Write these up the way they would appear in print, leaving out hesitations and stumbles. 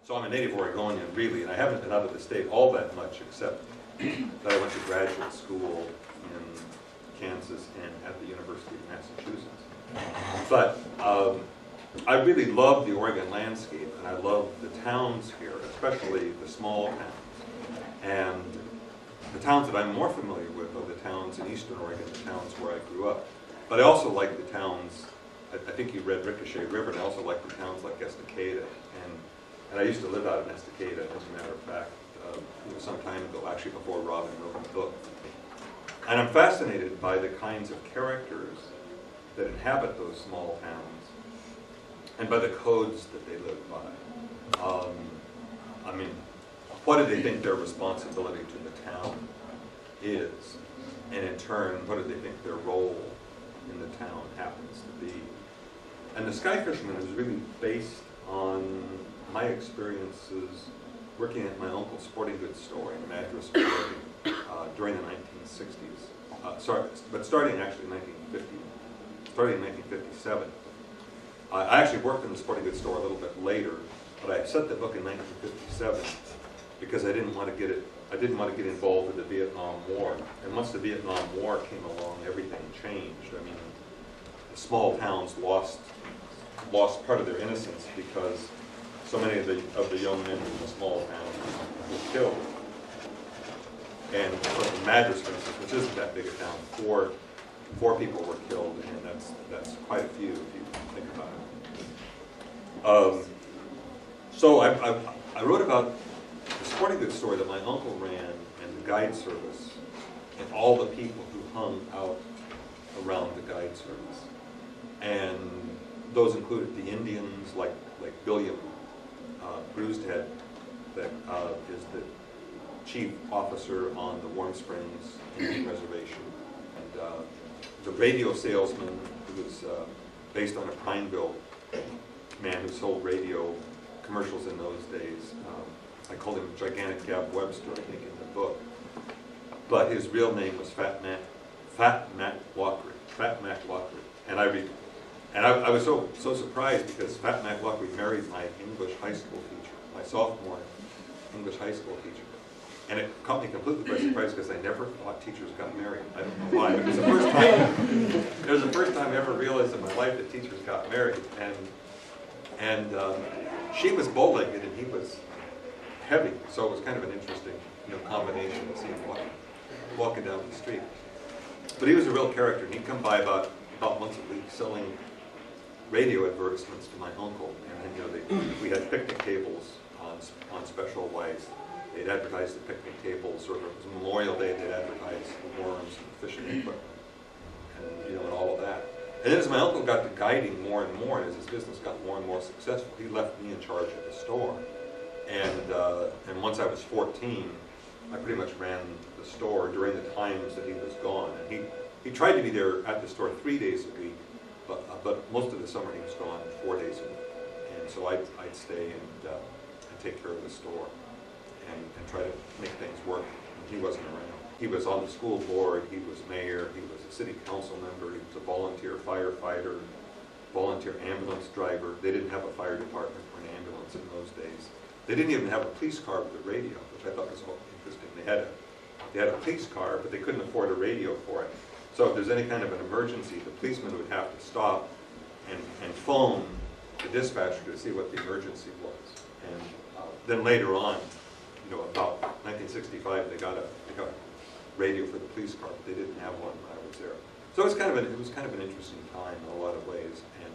So I'm a native Oregonian, really, and I haven't been out of the state all that much, except that I went to graduate school in Kansas and at the University of Massachusetts. But I really love the Oregon landscape, and I love the towns here, especially the small towns. And the towns that I'm more familiar with are the towns in eastern Oregon, the towns where I grew up. But I also like the towns, I think you read Ricochet River, and I also like the towns like Estacada. And I used to live out in Estacada, as a matter of fact, some time ago, actually before Robin wrote the book. And I'm fascinated by the kinds of characters that inhabit those small towns and by the codes that they live by. I mean, what do they think their responsibility to the town is? And in turn, what do they think their role in the town happens to be? And The Sky Fisherman is really based on my experiences working at my uncle's sporting goods store in Madras, Oregon, during the 1960s. But starting actually in 1950, starting in 1957. I actually worked in the sporting goods store a little bit later, but I set the book in 1957 because I didn't want to get involved with the Vietnam War. And once the Vietnam War came along, everything changed. I mean, the small towns lost part of their innocence because so many of the young men in the small towns were killed. And in Madras, for instance, which isn't that big a town, four people were killed, and that's quite a few if you think about it. So I wrote about the sporting goods store that my uncle ran, and the guide service, and all the people who hung out around the guide service. And those included the Indians, like William Brewsted, that is the chief officer on the Warm Springs Indian Reservation, and the radio salesman who was based on a Prineville man who sold radio commercials in those days. I called him Gigantic Gab Webster, I think, in the book. But his real name was Fat Mac Lockery. And I was so surprised because Fat Mac Lockery married my English high school teacher, my sophomore English high school teacher. And it caught me completely by surprise because I never thought teachers got married. I don't know why. It was the first time I ever realized in my life that teachers got married. And she was bow-legged and he was heavy, so it was kind of an interesting, combination to see him walking down the street. But he was a real character, and he'd come by about once a week selling radio advertisements to my uncle. And then, we had picnic tables on special ways. They'd advertise the picnic tables, or if it was Memorial Day, they'd advertise the worms and the fishing equipment, and and all of that. And then as my uncle got to guiding more and more, and as his business got more and more successful, he left me in charge of the store. And once I was 14, I pretty much ran the store during the times that he was gone. And he tried to be there at the store 3 days a week, but most of the summer he was gone 4 days a week. And so I'd stay and take care of the store and try to make things work when he wasn't around. He was on the school board, he was mayor, he was a city council member, he was a volunteer firefighter, volunteer ambulance driver. They didn't have a fire department or an ambulance in those days. They didn't even have a police car with a radio, which I thought was interesting. They had a police car, but they couldn't afford a radio for it. So if there's any kind of an emergency, the policeman would have to stop and phone the dispatcher to see what the emergency was. And then later on, about 1965, they got a radio for the police car, but they didn't have one when I was there. So it was kind of an interesting time in a lot of ways, and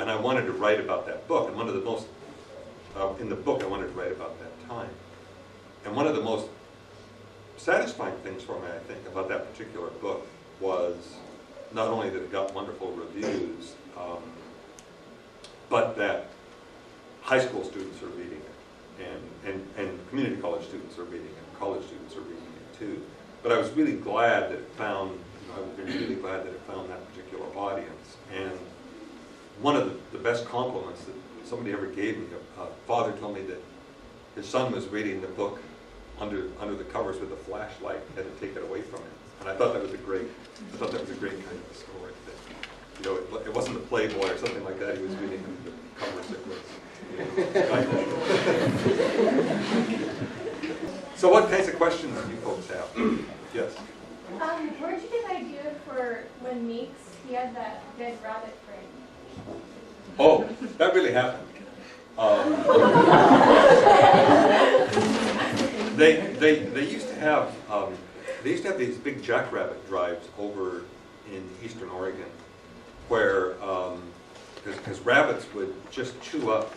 and I wanted to write about that book. And one of the most in the book, I wanted to write about that time. And one of the most satisfying things for me, I think, about that particular book was not only that it got wonderful reviews, but that high school students are reading it, and community college students are reading it, and college students are reading it too. But I was really glad that it found, I was really glad that it found that particular audience. And one of the best compliments that somebody ever gave me, a father told me that his son was reading the book under the covers with a flashlight and had to take it away from him. And I thought that was a great kind of a story. That, it wasn't a Playboy or something like that. He was reading under the covers. It was, So what kinds of questions do you folks have? Yes? Where'd you get the idea for when Meeks, he had that dead rabbit frame? Oh, that really happened. They used to have these big jackrabbit drives over in eastern Oregon, where because rabbits would just chew up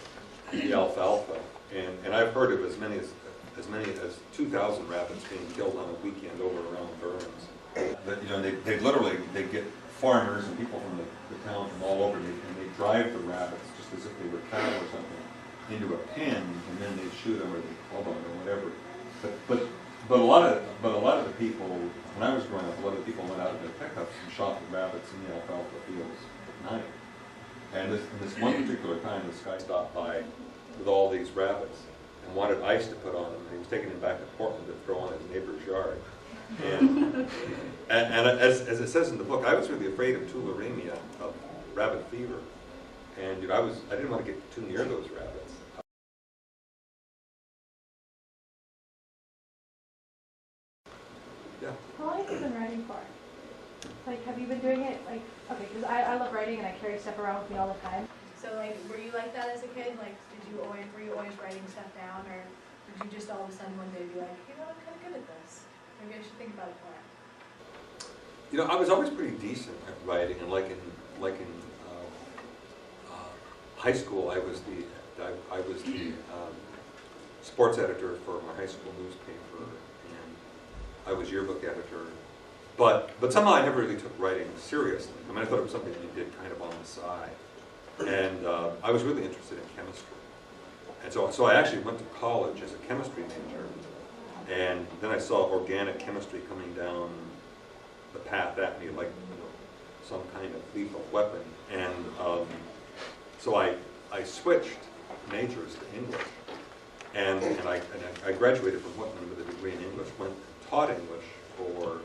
the alfalfa, and I've heard of as many as 2,000 rabbits being killed on a weekend over around Burns. But you know, they'd get farmers and people from the town from all over, and they drive the rabbits just as if they were cattle or something into a pen, and then they'd shoot them or they'd club them or whatever. But a lot of the people, when I was growing up, a lot of the people went out in their pickups and shot the rabbits in the alfalfa fields at night. And this one particular time, this guy stopped by with all these rabbits and wanted ice to put on them, and he was taking them back to Portland to throw on his neighbor's yard. And as it says in the book, I was really afraid of tularemia, of rabbit fever, and you know, I didn't want to get too near those rabbits. Yeah. How long have you been writing for? Like, have you been doing it, like, okay, because I love writing and I carry stuff around with me all the time. So, like, were you like that as a kid? Like, were you always writing stuff down, or did you just all of a sudden one day be like, you know, I'm kind of good at this. Maybe I should think about it more. You know, I was always pretty decent at writing, and like in high school, I was the sports editor for my high school newspaper, and I was yearbook editor. But somehow I never really took writing seriously. I mean, I thought it was something you did kind of on the side. And I was really interested in chemistry. And so I actually went to college as a chemistry major. And then I saw organic chemistry coming down the path at me like, you know, some kind of lethal weapon. And so I switched majors to English. And I graduated from Whitman with a degree in English, went and taught English for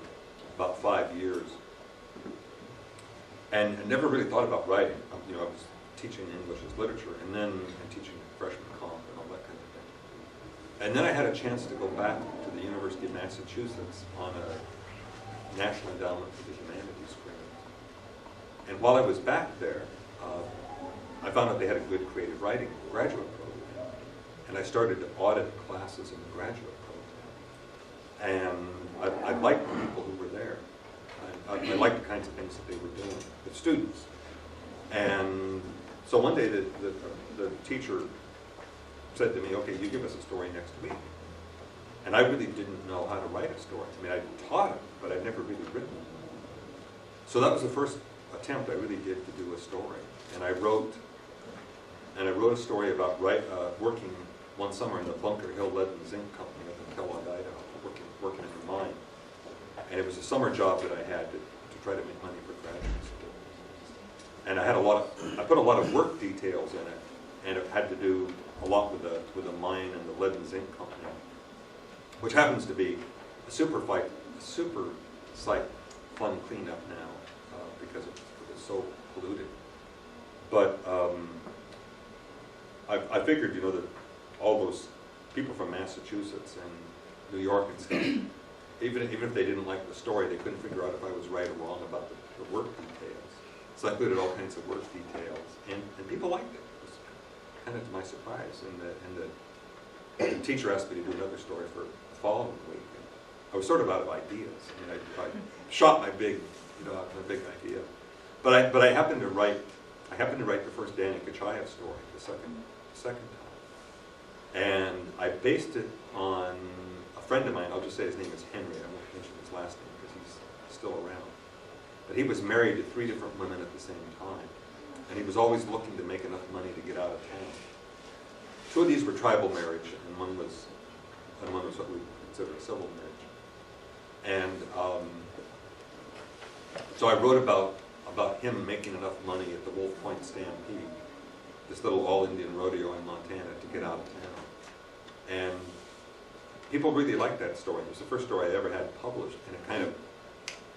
about 5 years. And never really thought about writing. You know, I was teaching English as literature, and then teaching freshman comp and all that kind of thing. And then I had a chance to go back to the University of Massachusetts on a National Endowment for the Humanities grant. And while I was back there, I found out they had a good creative writing graduate program. And I started to audit classes in the graduate program. And I liked the people who were there. I liked the kinds of things that they were doing with students. And so one day the teacher said to me, okay, you give us a story next week. And I really didn't know how to write a story. I mean, I taught it, but I'd never really written it. So that was the first attempt I really did to do a story. And I wrote a story about working one summer in the Bunker Hill Lead and Zinc Company up in Kellogg, Idaho, working in the mine. And it was a summer job that I had to try to make money for graduate school. And I put a lot of work details in it, and it had to do a lot with the mine and the lead and zinc company, which happens to be a super site fun cleanup now because it was so polluted. But I figured, you know, that all those people from Massachusetts and New York and stuff, even if they didn't like the story, they couldn't figure out if I was right or wrong about the work details. So I included all kinds of work details, and people liked it. It was kind of to my surprise. And the teacher asked me to do another story for the following week. And I was sort of out of ideas. I mean, I shot my big idea. But I happened to write the first Danny Kachayev story the second time. And I based it on a friend of mine. I'll just say his name is Henry. I won't mention his last name because he's still around. But he was married to 3 different women at the same time. And he was always looking to make enough money to get out of town. 2 of these were tribal marriage, and one was what we consider a civil marriage. And so I wrote about him making enough money at the Wolf Point Stampede, this little all-Indian rodeo in Montana, to get out of town. And people really liked that story. It was the first story I ever had published, and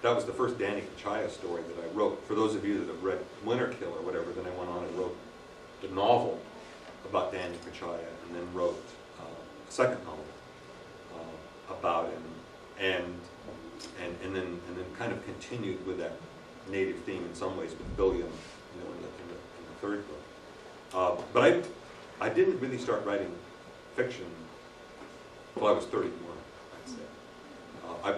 that was the first Danny Kachayev story that I wrote. For those of you that have read Winter Kill or whatever, then I went on and wrote the novel about Danny Pachaya, and then wrote a second novel about him, and then kind of continued with that native theme in some ways with Billiam, in the third book. But I didn't really start writing fiction until I was 31, I'd say.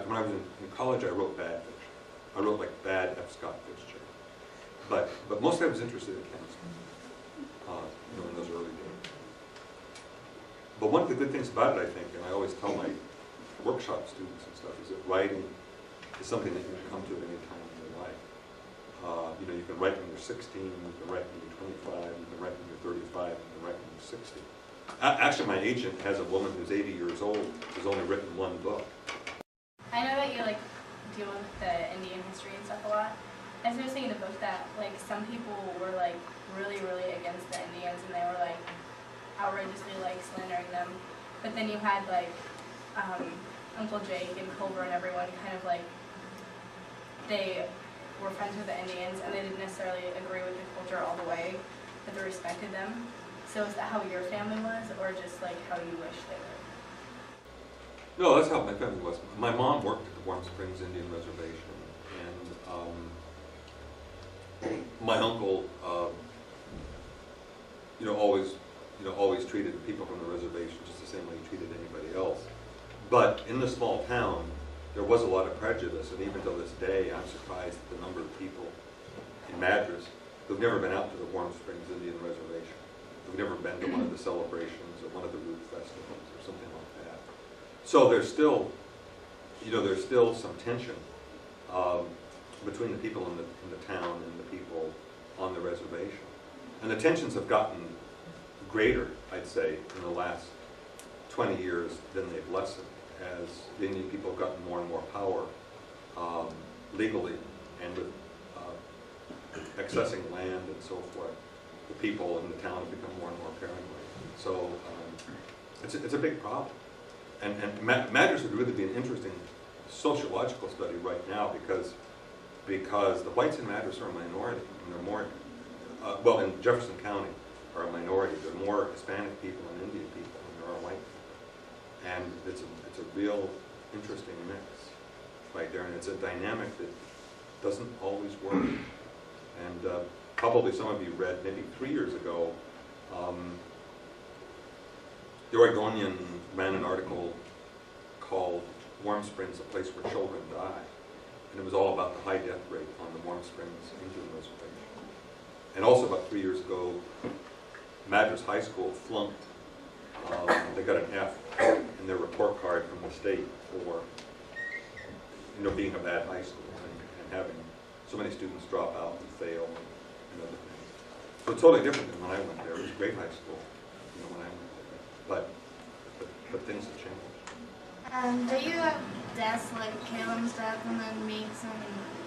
When I was in college, I wrote bad fiction. I wrote like bad F. Scott Fitzgerald. But mostly I was interested in chemistry, in those early days. But one of the good things about it, I think, and I always tell my workshop students and stuff, is that writing is something that you can come to at any time in your life. You can write when you're 16, you can write when you're 25, you can write when you're 35, you can write when you're 60. Actually, my agent has a woman who's 80 years old who's only written one book. I know that you deal with the Indian history and stuff a lot. I was just thinking in the book that some people were really, really against the Indians, and they were outrageously slandering them. But then you had Uncle Jake and Culver and everyone kind of they were friends with the Indians, and they didn't necessarily agree with the culture all the way, but they respected them. So is that how your family was, or just how you wish they were? No, that's how my family was. My mom worked at the Warm Springs Indian Reservation, and my uncle, always treated people from the reservation just the same way he treated anybody else. But in the small town, there was a lot of prejudice, and even to this day, I'm surprised at the number of people in Madras who've never been out to the Warm Springs Indian Reservation, who've never been to one of the celebrations or one of the root festivals or something like that. So there's still some tension between the people in the town and the people on the reservation. And the tensions have gotten greater, I'd say, in the last 20 years than they've lessened, as the Indian people have gotten more and more power legally and with accessing land and so forth. The people in the town have become more and more paranoid. So it's a big problem. And Madras would really be an interesting sociological study right now because the whites in Madras are a minority, and they're more, in Jefferson County are a minority. There are more Hispanic people and Indian people than there are white people. And it's a real interesting mix right there, and it's a dynamic that doesn't always work. And probably some of you read, maybe 3 years ago, the Oregonian ran an article called Warm Springs, a Place Where Children Die. And it was all about the high death rate on the Warm Springs Indian Reservation. And also about 3 years ago, Madras High School flunked. They got an F in their report card from the state for being a bad high school and having so many students drop out and fail and other things. So it's totally different than when I went there. It was a great high school when I went there. But things have changed. Do you dance Calem's death and then Meeks and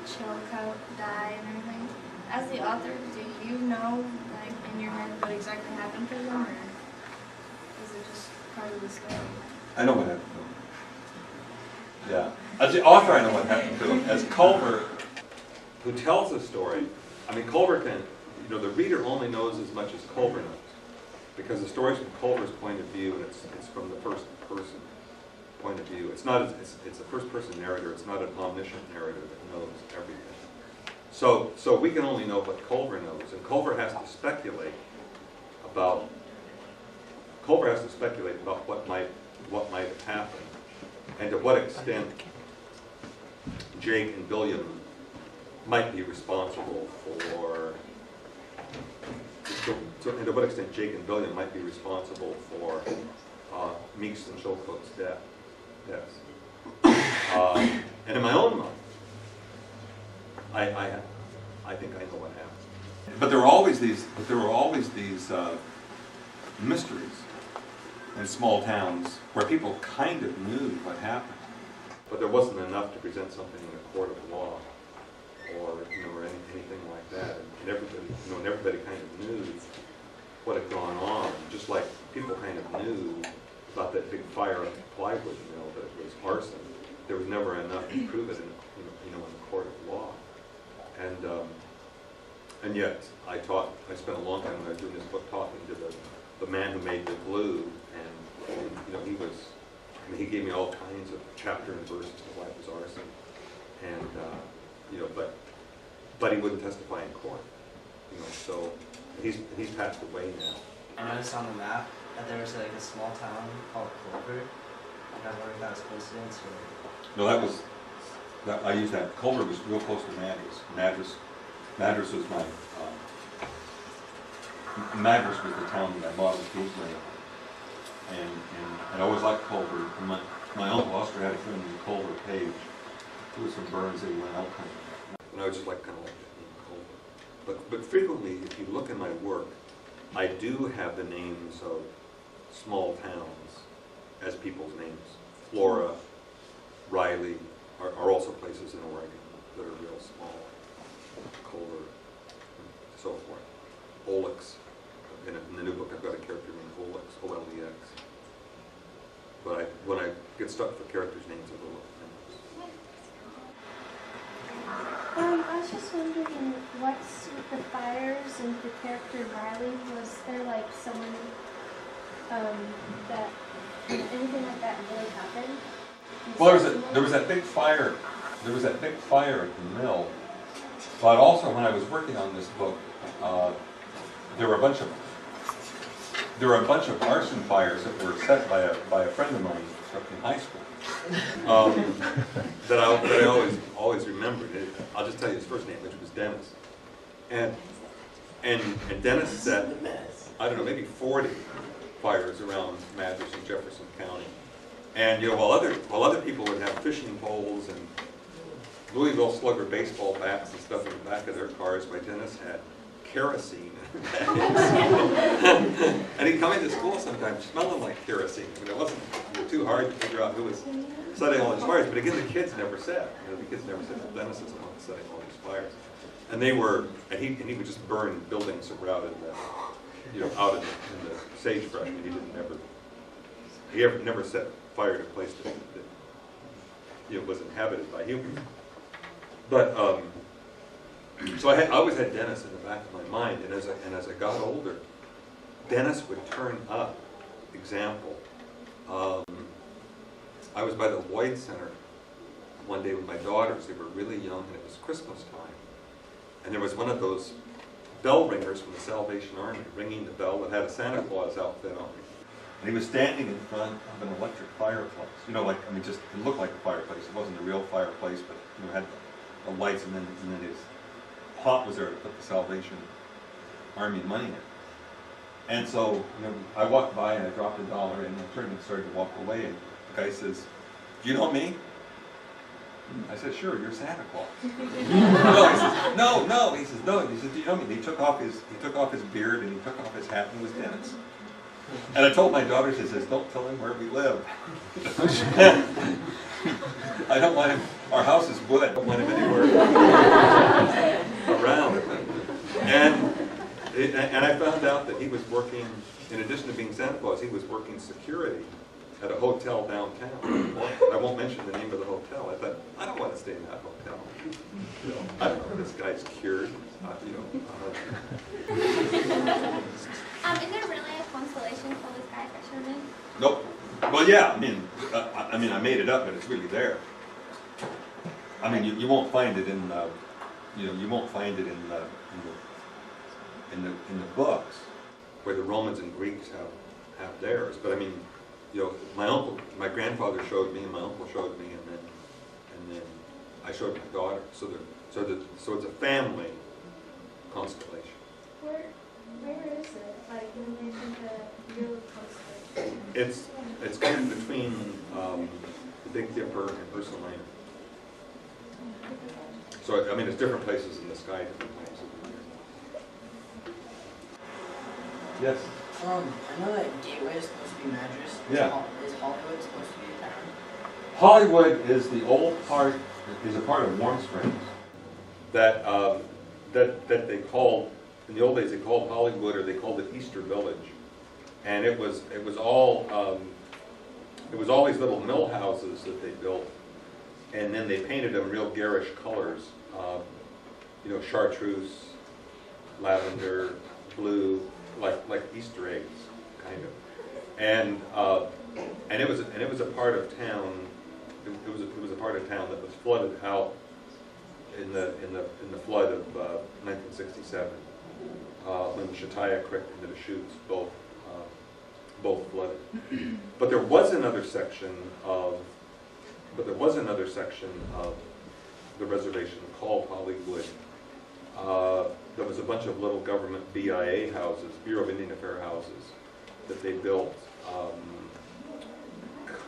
Chilcote die and everything? As the author, do you know, in your head, what exactly happened to them, or is it just part of the story? I know what happened to them. Yeah. As the author, I know what happened to them. As Culver, who tells the story, Culver can, the reader only knows as much as Culver knows, because the story's from Culver's point of view, and it's from the first person point of view. It's a first person narrator. It's not an omniscient narrator that knows everything. So we can only know what Culver knows, and Culver has to speculate about what might have happened, and to what extent Jake and Billiam might be responsible for. And to what extent Jake and Billiam might be responsible for Meeks and Chilcote's deaths. And in my own mind, I think I know what happened. But there were always these mysteries in small towns where people kind of knew what happened, but there wasn't enough to present something in a court of law or anything like that. And everybody kind of knew what had gone on, just like people kind of knew about that big fire at the plywood mill that it was arson. There was never enough to prove it in the court of law. And yet I spent a long time when I was doing this book talking to the the man who made the glue, and you know, he was, I mean, he gave me all kinds of chapter and verses of why it was arson, and you know, but he wouldn't testify in court, you know, so he's passed away now. I noticed on the map that there was like a small town called Culver. I was wondering if that was coincidence or... No, I used that. Culver was real close to Madras. Madras was my, Madras was the town that I bought with Kingsland. And I always liked Culver. And my uncle Oscar had a friend named Culver Page, who was from Burns, they went out country. And I was just like kind of like that name, Culver. But frequently, if you look in my work, I do have the names of small towns as people's names. Flora, Riley are also places in Oregon that are real small. Culver, and so forth. Olex. In the new book, I've got a character named Olex, O-L-E-X. But when I get stuck for characters' names, I go look at names. I was just wondering, what's with the fires and the character Riley? Was there like someone that anything like that really happened? Well, there was that big fire. There was that big fire at the mill. But also, when I was working on this book, there were a bunch of arson fires that were set by a friend of mine in high school. That I always remembered. I'll just tell you his first name, which was Dennis. And Dennis set, I don't know, maybe 40 fires around Madras and Jefferson County. And you know, while other people would have fishing poles and Louisville Slugger baseball bats and stuff in the back of their cars, my Dennis had kerosene. And he'd come into school sometimes smelling like kerosene. I mean, it wasn't too hard to figure out who was setting all these fires. But again, the kids never said. You know, the kids never said that Dennis is the one setting all these fires. And they were, and he would just burn buildings around out in the sagebrush. And he never set fire to a place that was inhabited by humans. But so I always had Dennis in the back of my mind, and as I got older, Dennis would turn up. Example, I was by the Lloyd Center one day with my daughters. They were really young, and it was Christmas time, and there was one of those bell ringers from the Salvation Army ringing the bell that had a Santa Claus outfit on it. And he was standing in front of an electric fireplace. You know, just it looked like a fireplace. It wasn't a real fireplace, but you know, had the lights, and then his pot was there to put the Salvation Army money in. And so, you know, I walked by and I dropped $1 and I turned and started to walk away, and the guy says, "Do you know me?" I said, "Sure, you're Santa Claus." No, he says, no. He says, "No." He says, "Do you know me?" He took off his beard and he took off his hat, and it was Dennis. And I told my daughters, I says, "Don't tell him where we live." I don't want him, our house is wood, I don't want him anywhere around. And I found out that he was working, in addition to being Santa Claus, he was working security at a hotel downtown. I won't mention the name of the hotel. I thought, I don't want to stay in that hotel. You know, I don't know if this guy's cured. Is there really a constellation called the Sky Fisherman? Nope. Well, yeah. I mean, I made it up, but it's really there. I mean, you won't find it in, you won't find it in the books where the Romans and Greeks have theirs. But I mean, you know, my grandfather showed me, and my uncle showed me, and then I showed my daughter. So it's a family constellation. Where is it? Like when they think of real constellation? It's kind of between the Big Dipper and Ursulina. So I mean, it's different places in the sky, different times of the year. Yes. I know that Gateway is supposed to be Madras. Yeah. Is Hollywood supposed to be a town? Hollywood is the old part, is a part of Warm Springs that they called, in the old days they called Hollywood, or they called it Easter Village. And it was all these little mill houses that they built, and then they painted them real garish colors, you know, chartreuse, lavender, blue, like Easter eggs. kind of. And it was a part of town. It was a part of town that was flooded out in the flood of 1967 when the Chautauqua Creek and the Deschutes both flooded. But there was another section of the reservation called Hollywood. There was a bunch of little government BIA houses, Bureau of Indian Affairs houses, that they built.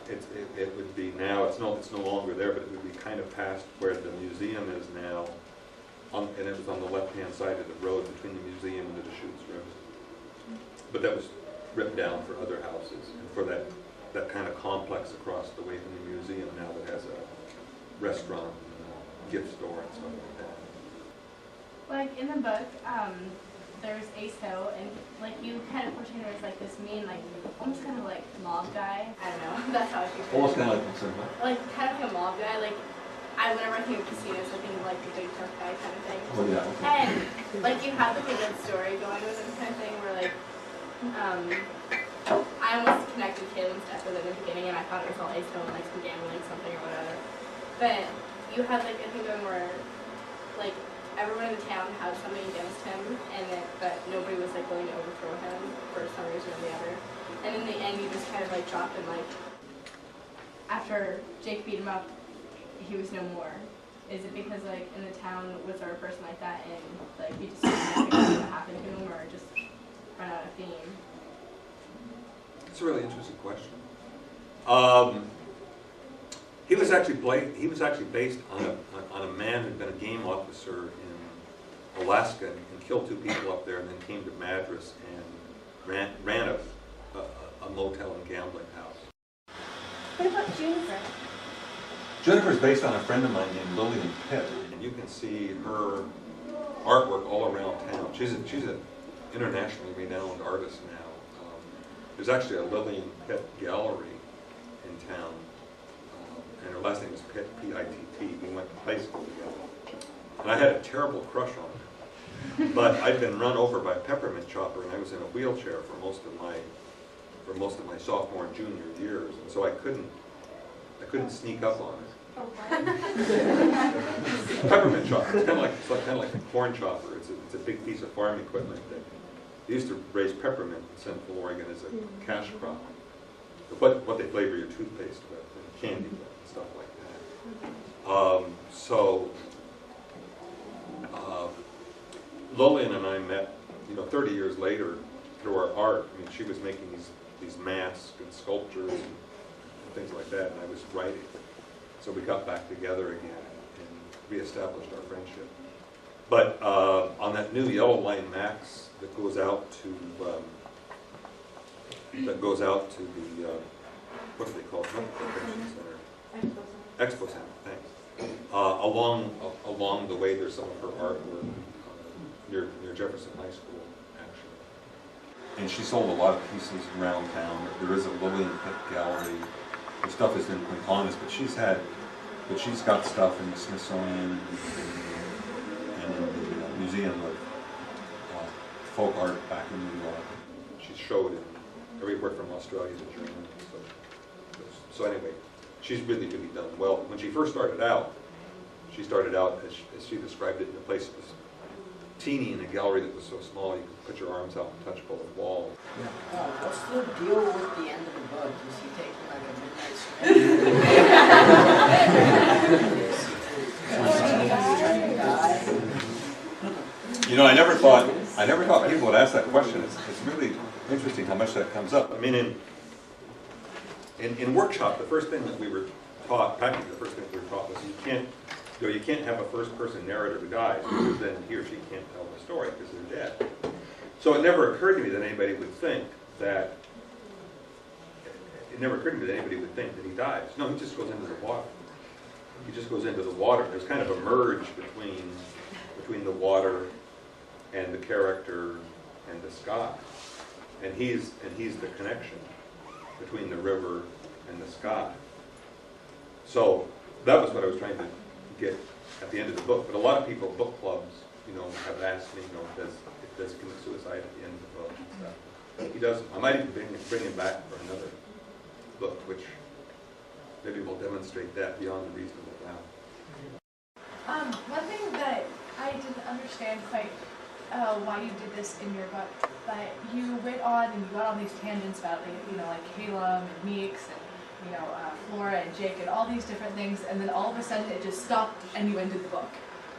It would be now, it's no longer there, but it would be kind of past where the museum is now, and it was on the left-hand side of the road between the museum and the Deschutes River. But that was ripped down for other houses, and for that kind of complex across the way from the museum now that has a restaurant, and a gift store, and stuff like that. Like in the book, there's Ace Hill, and like you kind of portray him as like this mean, like almost kind of like mob guy. I don't know. That's how I picture Almost it. kind of like Fisherman. Like kind of like a mob guy. Like whenever I think of casinos, I think of like the big tough guy kind of thing. Oh yeah. And like you have like a good story going with this kind of thing, where like I almost connected Caitlin's death with it in the beginning, and I thought it was all Ace Hill and like some gambling something or whatever. But you had like a thing going where like everyone in the town had something against him, but nobody was like willing to overthrow him for some reason or the other. And in the end, you just kind of like dropped him. Like after Jake beat him up, he was no more. Is it because like in the town was there a person like that, and like you just didn't know what happened to him, or just run out of theme? It's a really interesting question. He was actually based on a man who'd been a game officer in Alaska and killed 2 people up there, and then came to Madras and ran a motel and gambling house. What about Jennifer? Jennifer's based on a friend of mine named Lillian Pitt, and you can see her artwork all around town. She's an internationally renowned artist now. There's actually a Lillian Pitt gallery in town, and her last name is Pitt, P-I-T-T. We went to high school together, and I had a terrible crush on her. But I'd been run over by a peppermint chopper, and I was in a wheelchair for most of my sophomore and junior years, and so I couldn't sneak up on her. Peppermint chopper. It's kind of like a corn chopper. It's a big piece of farm equipment that they used to raise peppermint in Central Oregon as a cash crop. What they flavor your toothpaste with, and candy with, and stuff like that. Lillian and I met, 30 years later through our art. I mean, she was making these masks and sculptures and things like that, and I was writing. So we got back together again and reestablished our friendship. But on that new Yellow Line Max that goes out to the what do they call it? Not the convention center. Expo Center. Thanks. Along the way, there's some of her artwork near Jefferson High School, actually. And she sold a lot of pieces around town. There is a Lillian Pitt gallery. Her stuff is in Quintanas, but she's got stuff in the Smithsonian and in the Museum of Folk Art back in New York. She's showed in everywhere from Australia to Germany. So anyway, she's really done well. When she first started out, as she described it, in a place that was teeny in a gallery that was so small you could put your arms out and touch both walls. What's the deal with the end of the book? Is he taking like a midnight I never thought people would ask that question. It's really interesting how much that comes up. I mean, in workshop, the first thing that we were taught, practically the first thing we were taught was you can't have a first-person narrator who dies, because then he or she can't tell the story because they're dead. So it never occurred to me that anybody would think that he dies. No, he just goes into the water. He just goes into the water. There's kind of a merge between the water and the character and the sky, and he's the connection between the river and the sky. So that was what I was trying to get at the end of the book. But a lot of people, book clubs, have asked me, does he commit suicide at the end of the book and stuff. he doesn't. I might even bring him back for another book, which maybe will demonstrate that beyond a reasonable doubt. One thing that I didn't understand quite why you did this in your book, but you went on and you got on these tangents about, like Caleb and Meeks and, Flora and Jake and all these different things, and then all of a sudden it just stopped and you ended the book.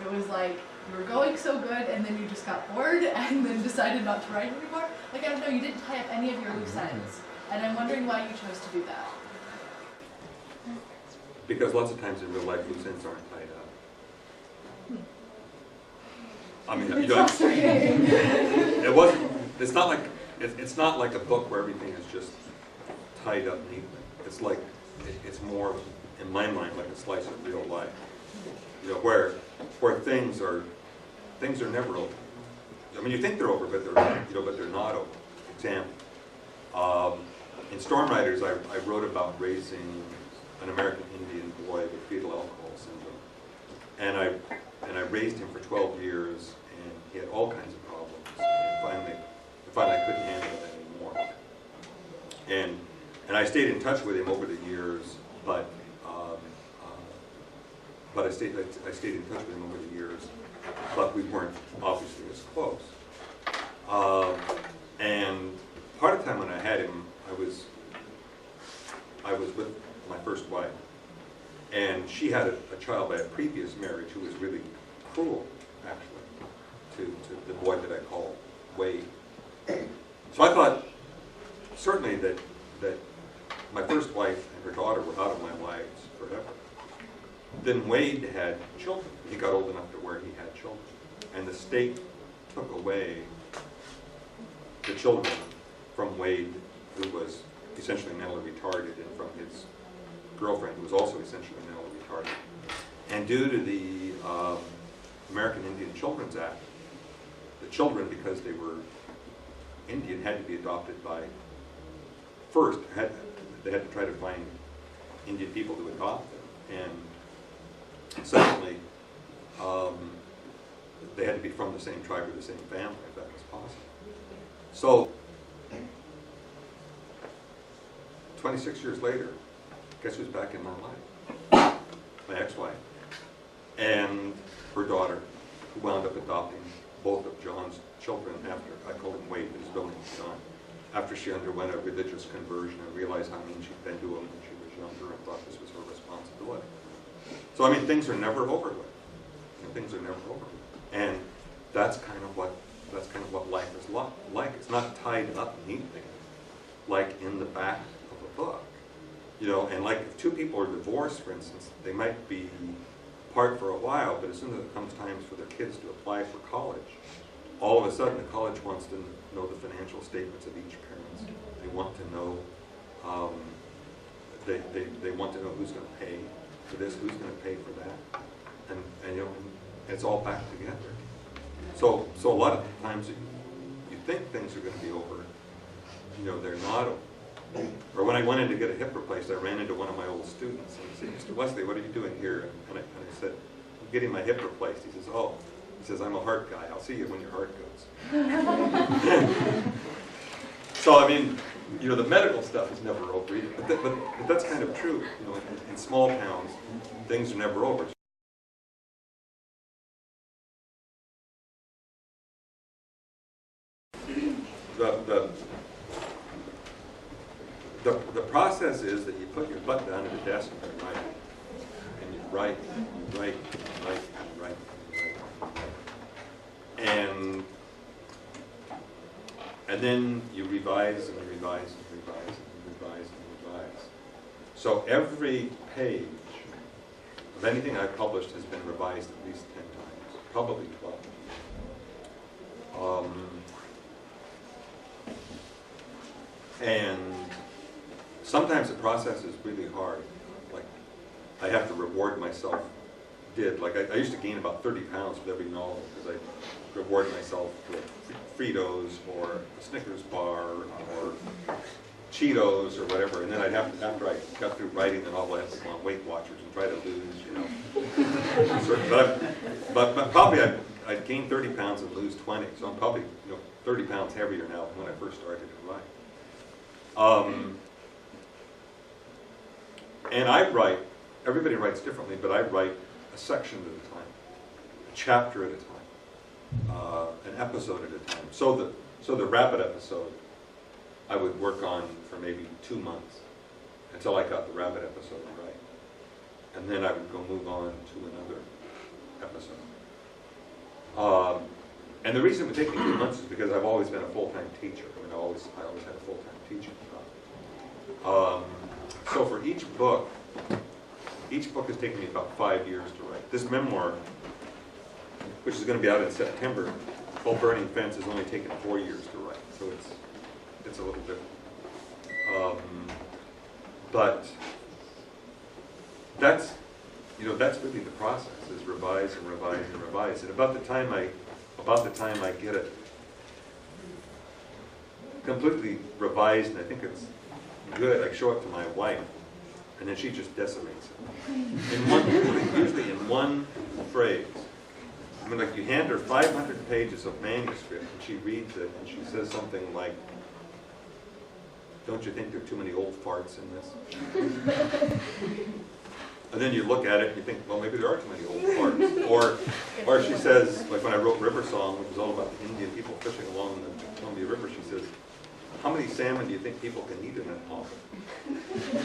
It was like you were going so good and then you just got bored and then decided not to write anymore. Like, I don't know, you didn't tie up any of your loose ends, and I'm wondering why you chose to do that. Because lots of times in real life, loose ends aren't tied up. I mean, you don't. It wasn't. It's not like a book where everything is just tied up neatly. It's like it's more, in my mind, like a slice of real life. Where things are never over. I mean, you think they're over, but they're not over. Example. In Storm Riders, I wrote about raising an American Indian boy with fetal alcohol syndrome, and I raised him for 12 years, and he had all kinds of problems. And finally, I couldn't handle it anymore. And I stayed in touch with him over the years, but I stayed in touch with him over the years, but we weren't obviously as close. And part of the time when I had him, I was with my first wife, and she had a child by a previous marriage who was really cruel, actually, to the boy that I call Wade. So I thought certainly that my first wife and her daughter were out of my lives forever. Then Wade had children. He got old enough to where he had children, and the state took away the children from Wade, who was essentially mentally retarded, and from his girlfriend, who was also essentially mentally retarded. And due to the American Indian Children's Act, the children, because they were Indian, had to be adopted by, first, they had to try to find Indian people to adopt them. And secondly, they had to be from the same tribe or the same family, if that was possible. So, 26 years later, guess who's back in my life? My ex-wife. And her daughter, who wound up adopting both of John's children after, I called him Wade, but his real name was John, after she underwent a religious conversion and realized how mean she'd been to him when she was younger and thought this was her responsibility. So, I mean, things are never over with. Things are never over with. And that's kind of what life is like. It's not tied up neatly, like in the back of a book. And like if two people are divorced, for instance, they might be apart for a while, but as soon as it comes time for their kids to apply for college, all of a sudden the college wants to know the financial statements of each parent. They want to know, they want to know who's going to pay for this, who's going to pay for that, and it's all back together. So a lot of times you think things are going to be over, they're not over. Or when I went in to get a hip replaced, I ran into one of my old students, and he said, "Mr. Lesley, what are you doing here?" And I said, "I'm getting my hip replaced." He says, "Oh," he says, "I'm a heart guy. I'll see you when your heart goes." So, I mean, the medical stuff is never over either. But that's kind of true. In small towns, things are never over. The process is that you put your butt down at the desk and you write. And you write, and you write, and you write, and you write, and you write. And then you revise and you revise and you revise and you revise and you revise. So every page of anything I've published has been revised at least 10 times, probably 12. And sometimes the process is really hard. Like, I have to reward myself. Like, I used to gain about 30 pounds with every novel because I reward myself with Fritos or a Snickers bar or Cheetos or whatever. And then I'd have to, after I got through writing the novel, I'd have to go on Weight Watchers and try to lose, But probably I'd gain 30 pounds and lose 20, so I'm probably 30 pounds heavier now than when I first started to write. And I write, everybody writes differently, but I write a section at a time, a chapter at a time, an episode at a time. So the rabbit episode I would work on for maybe 2 months until I got the rabbit episode right. And then I would go move on to another episode. And the reason it would take me 2 months is because I've always been a full-time teacher. I mean, I always had a full-time teaching job. So for each book has taken me about 5 years to write. This memoir, which is going to be out in September, called Burning Fence, has only taken 4 years to write. So it's a little different. But that's really the process, is revise and revise and revise. And about the time I get it completely revised and I think it's good, I show it to my wife, and then she just decimates it. Usually in one phrase. I mean, like, you hand her 500 pages of manuscript and she reads it and she says something like, "Don't you think there are too many old farts in this?" And then you look at it and you think, well, maybe there are too many old farts. Or she says, like when I wrote River Song, which was all about the Indian people fishing along the Columbia River, she says, "How many salmon do you think people can eat in that harbor?"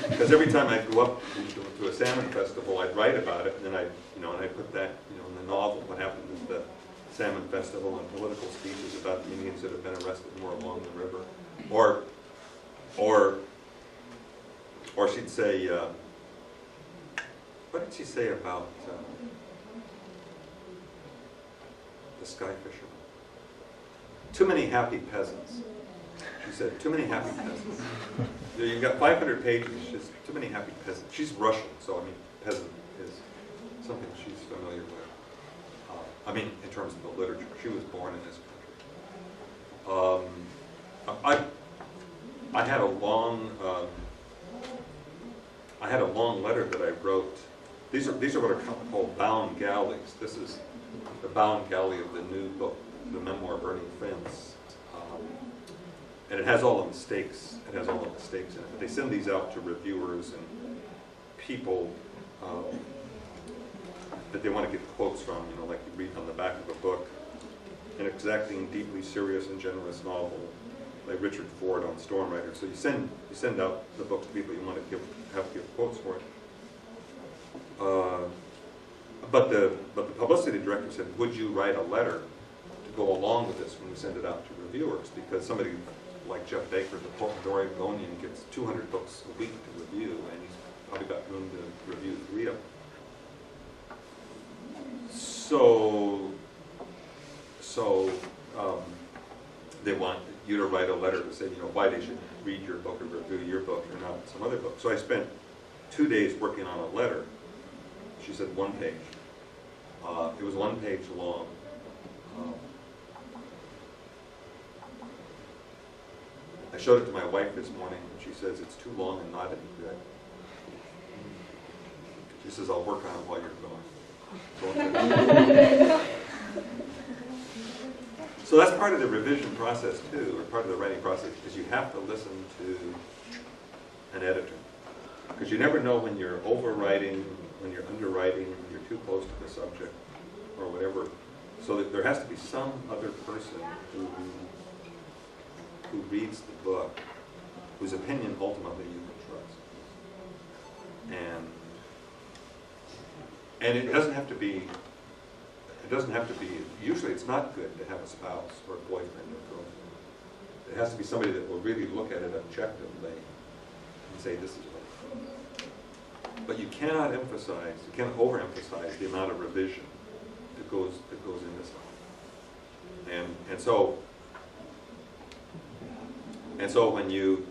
Because every time I'd go up to a salmon festival, I'd write about it, and then I'd put that, in the novel, what happened at the salmon festival, and political speeches about the Indians that have been arrested more along the river. Or she'd say, what did she say about the sky fisherman? Too many happy peasants. She said, too many happy peasants. You've got 500 pages, just too many happy peasants. She's Russian, so I mean, peasant is something she's familiar with. In terms of the literature. She was born in this country. I had a long letter that I wrote. These are what are called bound galleys. This is the bound galley of the new book, the memoir Burning Fence. And it has all the mistakes. It has all the mistakes in it. But they send these out to reviewers and people that they want to get quotes from. Like you read on the back of a book, an exacting, deeply serious and generous novel by Richard Ford on storm writers. So you send out the book to people you want to have quotes for it. But the publicity director said, would you write a letter to go along with this when we send it out to reviewers? Because somebody like Jeff Baker, the Portland Oregonian, gets 200 books a week to review, and he's probably got room to review 3 of them. So they want you to write a letter to say, why they should read your book or review your book or not some other book. So I spent 2 days working on a letter. She said 1 page. It was 1 page long. I showed it to my wife this morning, and she says it's too long and not any good. She says, I'll work on it while you're gone. So that's part of the revision process too, or part of the writing process, is you have to listen to an editor. Because you never know when you're overwriting, when you're underwriting, when you're too close to the subject, or whatever. So that there has to be some other person who reads the book, whose opinion ultimately you can trust. And it doesn't have to be, usually it's not good to have a spouse or a boyfriend or girlfriend. It has to be somebody that will really look at it objectively and say, this is right. But you cannot overemphasize the amount of revision that goes into something. And so when you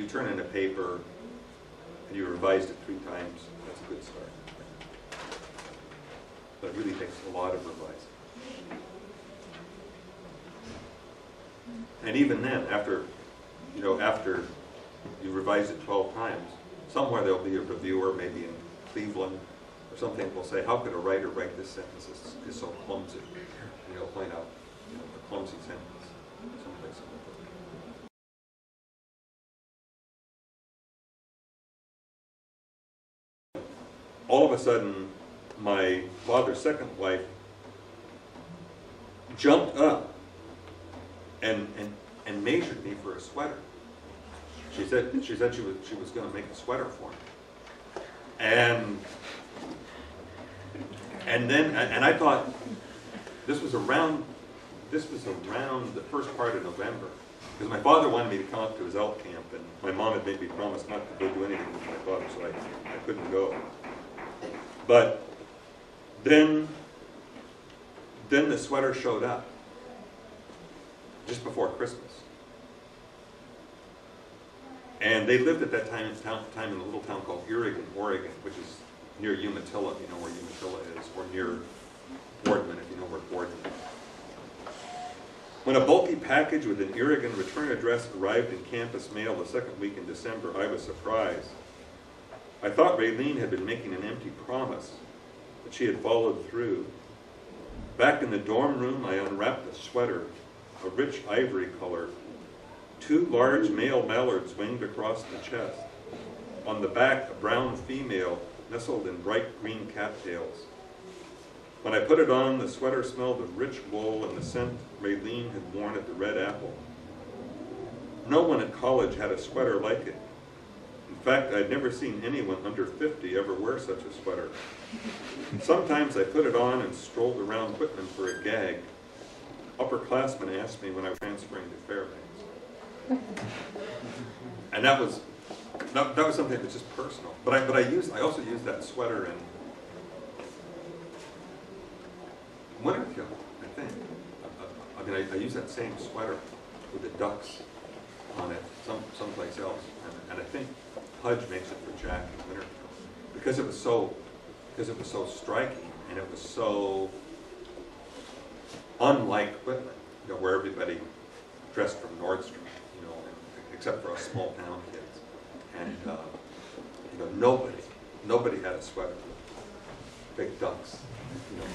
turn in a paper and you revised it 3 times, that's a good start. But it really takes a lot of revising. And even then, after you revise it 12 times, somewhere there'll be a reviewer, maybe in Cleveland, or or something will say, how could a writer write this sentence is so clumsy? And you'll point out, you know, the clumsy sentence someplace in the book. All of a sudden, my father's second wife jumped up and measured me for a sweater. She said she was going to make a sweater for me. And I thought this was around the first part of November, because my father wanted me to come up to his elk camp, and my mom had made me promise not to go do anything with my father, so I couldn't go. But then the sweater showed up just before Christmas. And they lived at that time in a little town called Oregon, which is near Umatilla, if you know where Umatilla is, or near Boardman, if you know where Boardman is. When a bulky package with an Oregon return address arrived in campus mail the second week in December, I was surprised. I thought Raylene had been making an empty promise, but she had followed through. Back in the dorm room, I unwrapped a sweater, a rich ivory color. 2 large male mallards winged across the chest. On the back, a brown female nestled in bright green cattails. When I put it on, the sweater smelled of rich wool and the scent Raylene had worn at the Red Apple. No one at college had a sweater like it. In fact, I'd never seen anyone under 50 ever wear such a sweater. Sometimes I put it on and strolled around Whitman for a gag. Upperclassmen asked me when I was transferring to Fairbanks. And that was something that's just personal. But I also used that sweater in Winterfield, I think. I used that same sweater with the ducks on it someplace else, and I think Pudge makes it for Jack in Winterfield because it was so striking, and it was so unlike Whitman, you know, where everybody dressed from Nordstrom, you know, except for us small town kids, and you know, nobody had a sweater with big ducks, you know.